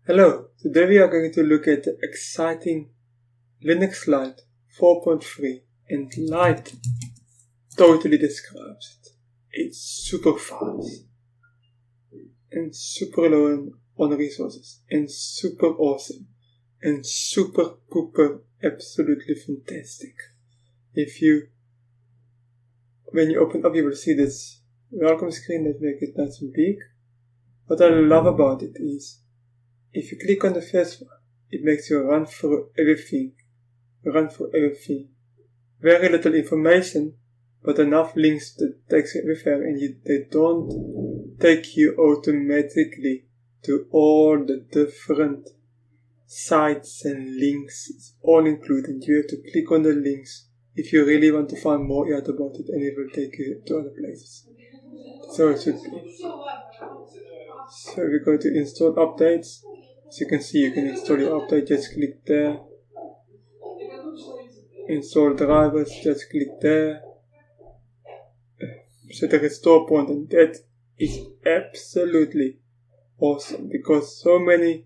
Hello, today we are going to look at the exciting Linux Lite 4.3, and Lite totally describes it. It's super fast and super low on resources and super awesome and super pooper absolutely fantastic. When you open up, you will see this welcome screen that makes it nice and big. What I love about it is if you click on the first one, it makes you run through everything. Very little information, but enough links that takes you everywhere, and they don't take you automatically to all the different sites and links. It's all included. You have to click on the links if you really want to find more out about it, and it will take you to other places. So it should be. So we go to install updates. As you can see, you can install your update, just click there. Install drivers, just click there. Set a restore point, and that is absolutely awesome because so many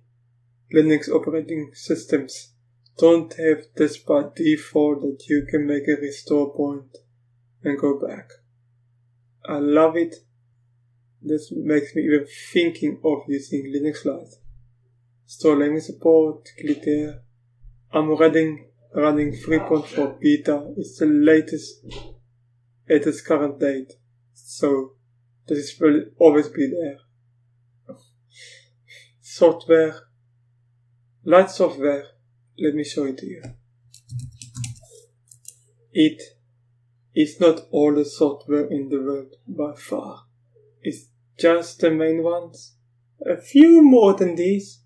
Linux operating systems don't have this by default that you can make a restore point and go back. I love it. This makes me even thinking of using Linux Lite. Store language support, click there. I'm running 3.4 beta. It's the latest at its current date. So this will always be there. Software. Lite software. Let me show it to you. It is not all the software in the world by far. It's just the main ones. A few more than these.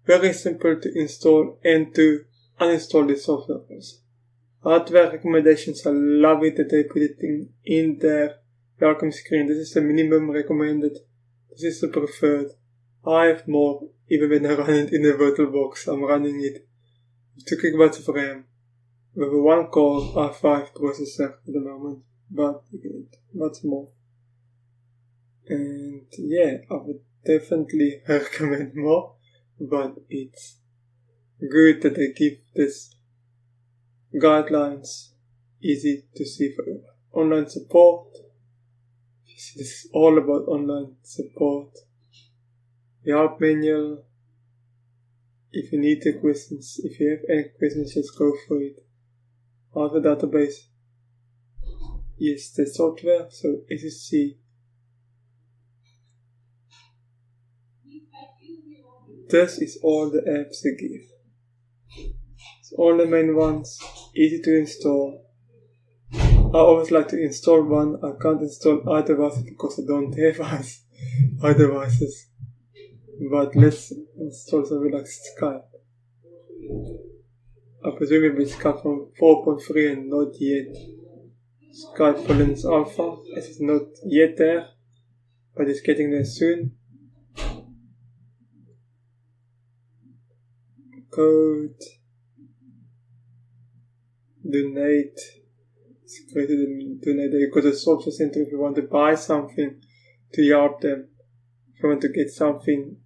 Very simple to install and to uninstall the software also. Hardware recommendations, I love it that they put it in their welcome screen. This is the minimum recommended. This is the preferred. I have more, even when I run it in a VirtualBox. I'm running it with 2 GB of RAM with a 1-core i5 processor at the moment, but you get much more. And yeah, I would definitely recommend more, but it's good that they give this guidelines easy to see for everyone. Online support. This is all about online support. The help manual. If you need the questions, if you have any questions, just go for it. Hardware database. Yes, the software. So as you see, this is all the apps they give. It's all the main ones, easy to install. I always like to install one. I can't install iDevices because I don't have iDevices. But let's install something like Skype. I presume it will be Skype from 4.3 and not yet Skype for Linux Alpha, as it's not yet there, but it's getting there soon. Code, donate. It's great to donate. You go to the social center if you want to buy something to help them. If you want to get something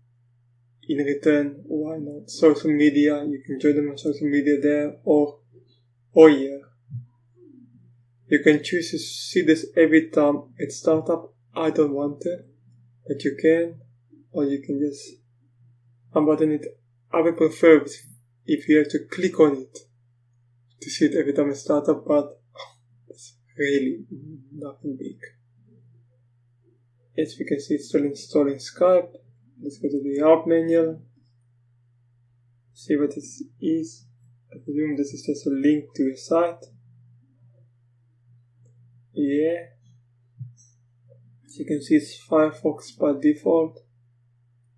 in return, why not? Social media, you can join them on social media there, or here. You can choose to see this every time at startup. I don't want to, but you can, or you can just unbutton it. I would prefer if you have to click on it to see it every time I start up, but it's really nothing big. As we can see, it's still installing Skype. Let's go to the help manual. See what this is. I presume this is just a link to a site. Yeah. As you can see, it's Firefox by default.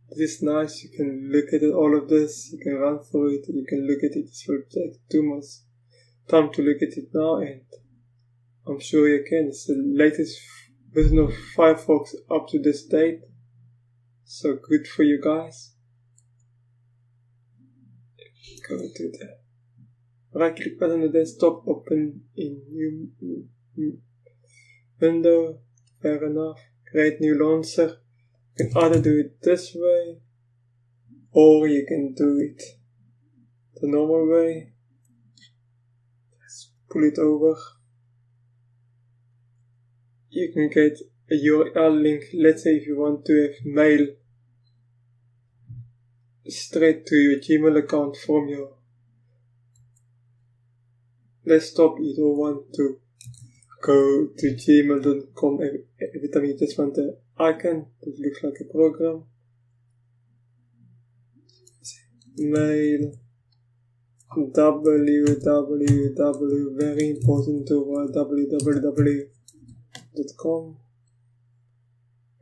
This is nice, you can look at it, all of this, you can run through it, you can look at it. It will take too much time to look at it now, and I'm sure you can. It's the latest version of Firefox up to this date, so good for you guys. Go to the right click button on the desktop, open in new window, fair enough, create new launcher. You can either do it this way, or you can do it the normal way. Just pull it over. You can get a URL link. Let's say if you want to have mail straight to your Gmail account from your desktop, you don't want to go to gmail.com every time. You just want the icon that looks like a program. Mail www, very important to www.com,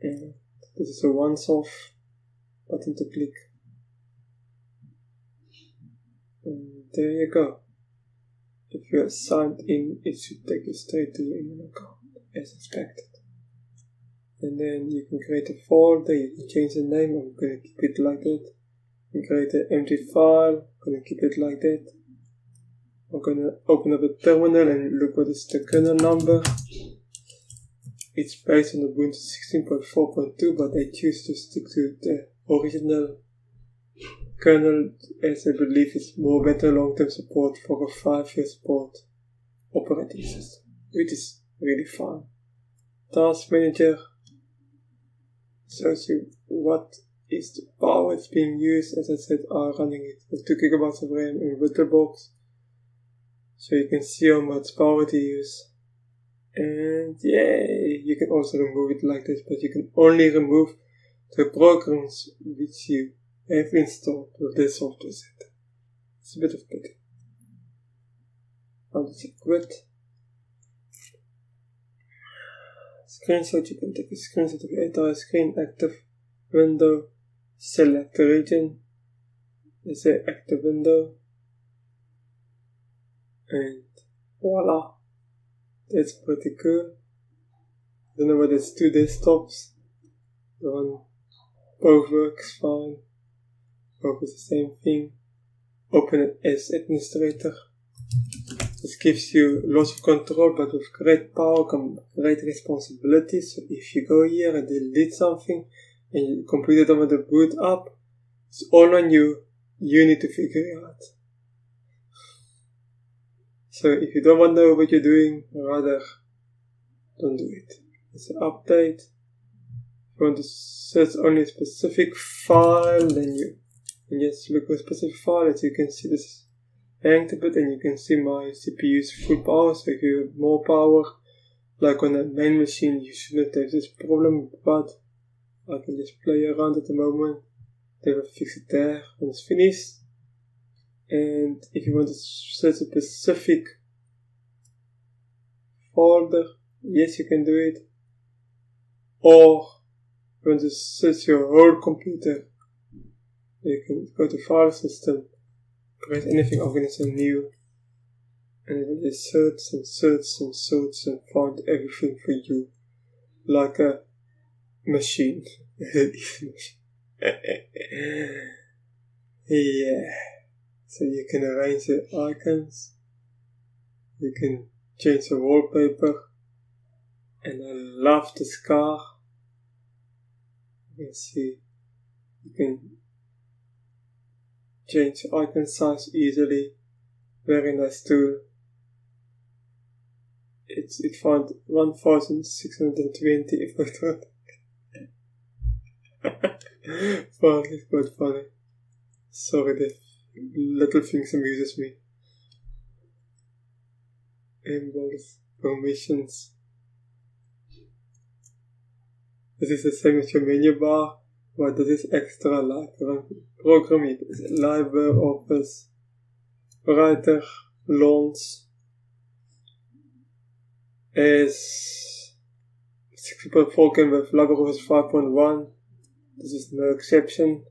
and this is a once-off button to click, and there you go. If you are signed in, it should take you straight to your email account as expected. And then you can create a folder, you can change the name. I'm going to keep it like that. You can create an empty file, I'm going to keep it like that. I'm going to open up a terminal and look what is the kernel number. It's based on Ubuntu 16.4.2, but I choose to stick to the original kernel as I believe it's more better long-term support for a 5-year support operating system, which is really fun. Task Manager shows you what is the power it's being used. As I said, I'm running it with 2 GB of RAM in VirtualBox, so you can see how much power to use. And yeah, you can also remove it like this, but you can only remove the programs which you have installed with this software set. It's a bit of pity. How does it quit? Screenshot, you can take a screenshot of your entire screen, active window, select the region, let's say active window, and voila. That's pretty cool. I don't know whether it's 2 desktops. The one both works fine. Both is the same thing. Open it as administrator. This gives you lots of control, but with great power comes great responsibility. So if you go here and delete something and your computer doesn't want to boot up, it's all on you. You need to figure it out. So if you don't want to know what you're doing, rather don't do it. It's an update. If you want to search only a specific file, then you can just look for a specific file. As you can see, this is hanged a bit, and you can see my CPU's full power. So if you have more power, like on a main machine, you shouldn't have this problem, but I can just play around at the moment. They will fix it there when it's finished. And if you want to search a specific folder, yes, you can do it. Or if you want to search your whole computer, you can go to File System, press anything organism new, and it will just search and search and search and find everything for you, like a machine. Yeah. So you can arrange the icons, you can change the wallpaper, and I love this car. You can see, you can change the icon size easily. Very nice tool. It found 1620 if I thought. Fuck, it's quite funny. Sorry, the little things amuses me. Embeds, permissions. This is the same as your menu bar, but this is extra like programming. Library, Office, Writer, Launch, as 60.4 came with LibreOffice 5.1. This is no exception.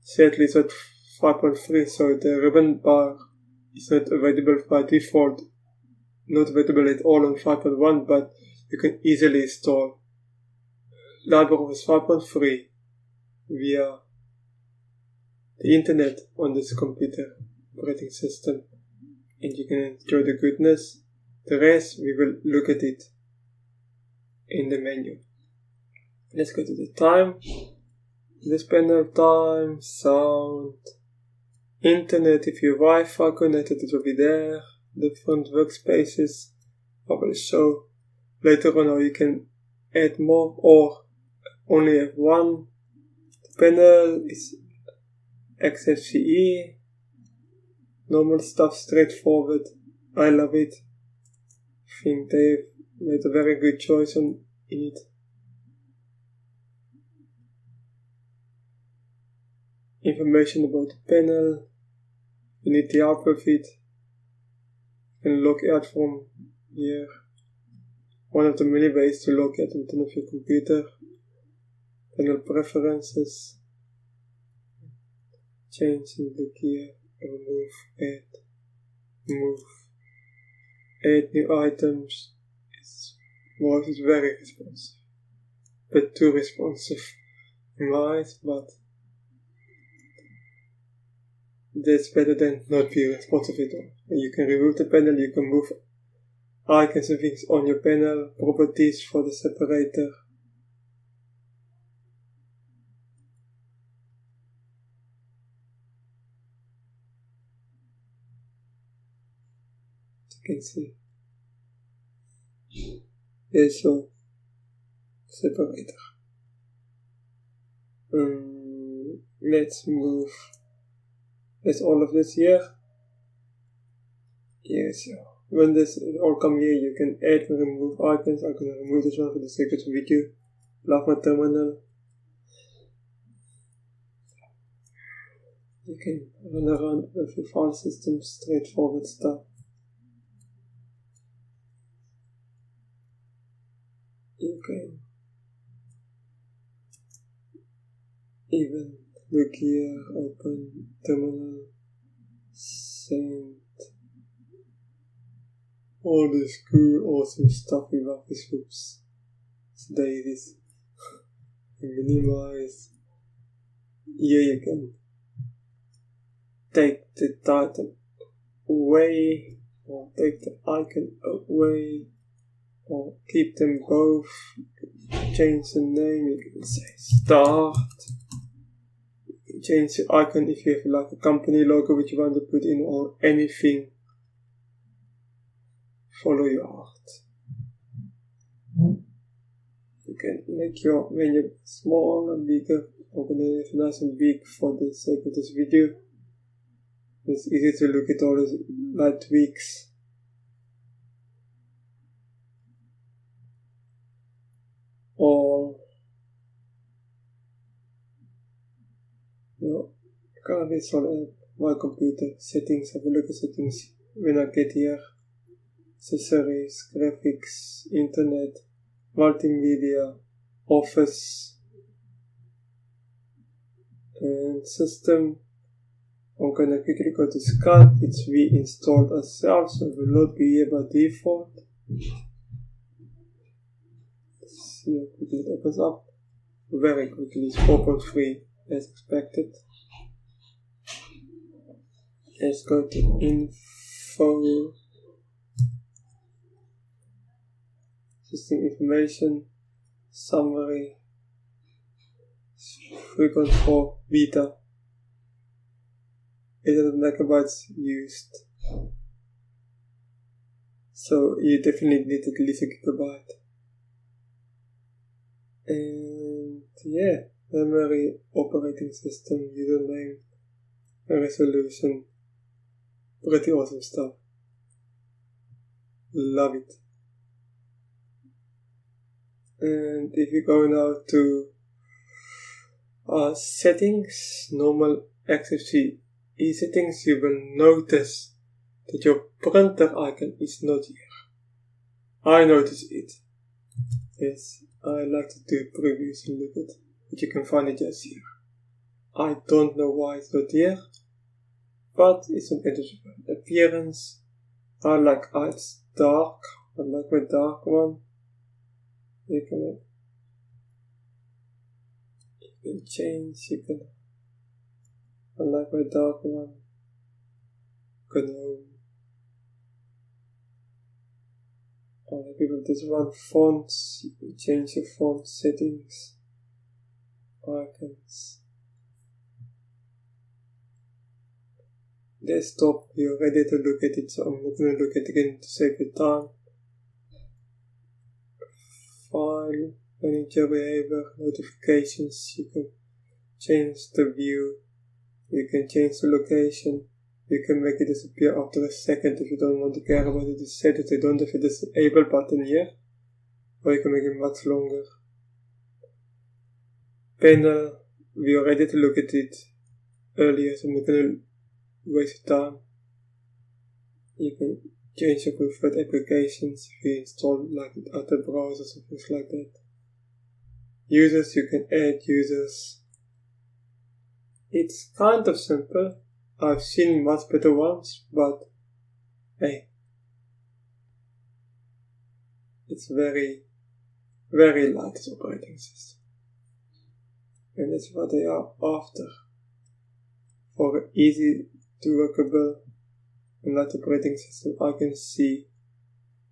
Sadly, it's at 5.3, so the ribbon bar is not available by default. Not available at all on 5.1, but you can easily install LibreOffice 5.3 via the internet on this computer operating system, and you can enjoy the goodness. The rest we will look at it in the menu. Let's go to the time. this panel: time, sound, internet. If you Wi-Fi connected, it will be there. Different workspaces. I will show later on how you can add more or only have one. The panel is XFCE. Normal stuff, straightforward. I love it. I think they've made a very good choice in it. Information about the panel. You need the help with it. You can log out from here. One of the many ways to log out on your computer. Panel preferences. Change in the gear. Remove, add, move. Add new items. Voice is very responsive. But too responsive in my eyes, but that's better than not be responsive at all. You can remove the panel, you can move icons and things on your panel, properties for the separator. As you can see. There's a separator. Let's move. There's all of this here. Yes, yeah. When this all come here, you can add and remove icons. I'm gonna remove this one for the sake of the video. Love my terminal. You can run around with your file system, straightforward stuff. You can even look here, open terminal, send all this cool, awesome stuff with Office Hoops. Today this minimize. Here you can take the title away, or take the icon away, or keep them both. Change the name, you can say start. You can change the icon if you have like a company logo which you want to put in, or anything. Follow your heart. You can make your menu small and bigger. I'm gonna have nice and big for the sake of this video. It's easy to look at all these light tweaks. Or can't install my computer. Settings, have a look at settings when I get here. Accessories, graphics, internet, multimedia, office, and system. I'm gonna quickly go to Skype. It's reinstalled as well, so it will not be here by default. Let's see how quickly it opens up. Very quickly, it's 4.3 as expected. Let's go to info, system information, summary, 3.4 beta, 800 megabytes used. So you definitely need at least a gigabyte. And yeah, memory, operating system, username, resolution. Pretty awesome stuff. Love it. And if you go now to settings, normal XFCE settings, you will notice that your printer icon is not here. I notice it. Yes, I like to do previews and look at it, but you can find it just here. I don't know why it's not here, but it's an interesting appearance. I like it's dark. I like my dark one. You can change. You can. I like my dark one. GNOME. I like it with this one. Fonts. You can change your font settings. icons. Desktop, you're ready to look at it, so I'm not going to look at it again to save your time. File, manager behavior, notifications, you can change the view, you can change the location, you can make it disappear after a second if you don't want to care about it. You set that I don't have a disable button here, or you can make it much longer. Panel, we are ready to look at it earlier, so I'm not going to waste time. You can change your preferred applications if you install like other browsers or things like that. Users, you can add users. It's kind of simple. I've seen much better ones, but hey, it's very, very light operating system. And that's what they are after. For an easy to workable and light operating system, I can see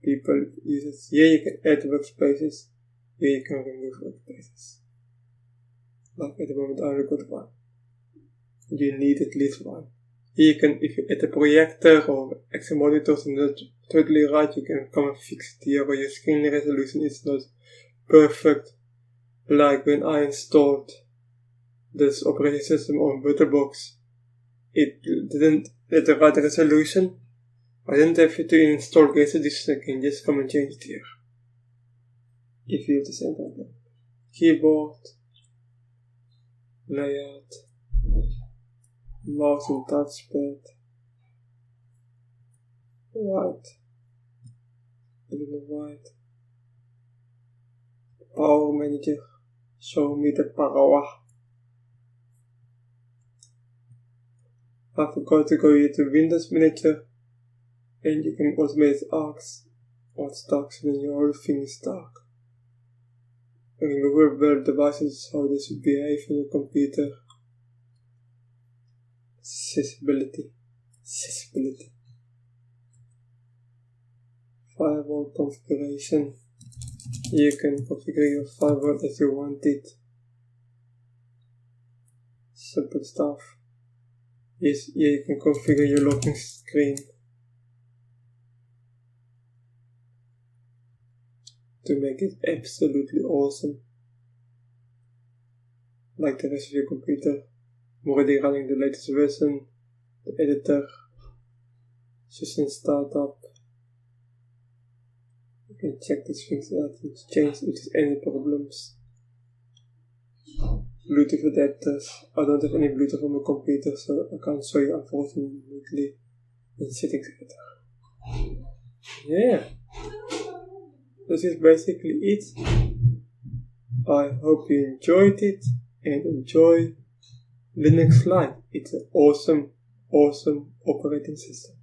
people use it. Here you can add workspaces, here you can remove workspaces. Like at the moment I only got one. You need at least one. Here you can, if you add a projector or extra monitors and not totally right, you can come and fix it here, but your screen resolution is not perfect. Like when I installed this operating system on VirtualBox, it didn't at the right resolution. I didn't have to install Grace Edition again, just come and change it here. If you have the same problem. Keyboard, layout, mouse and touchpad, white, I don't know white, power manager, show me the power. I forgot to go here to Windows Manager, and you can automate arcs or dark, so then your whole thing is dark. Removable devices, how this would behave on your computer. Accessibility. Firewall configuration. You can configure your firewall as you want it. Simple stuff. Yes, here you can configure your locking screen to make it absolutely awesome. Like the rest of your computer. I'm already running the latest version, the editor, system startup. You can check these things out and change if there's any problems. Bluetooth adapters. I don't have any Bluetooth on my computer, so I can't show you unfortunately in settings editor. Yeah, this is basically it. I hope you enjoyed it and enjoy Linux Lite. It's an awesome operating system.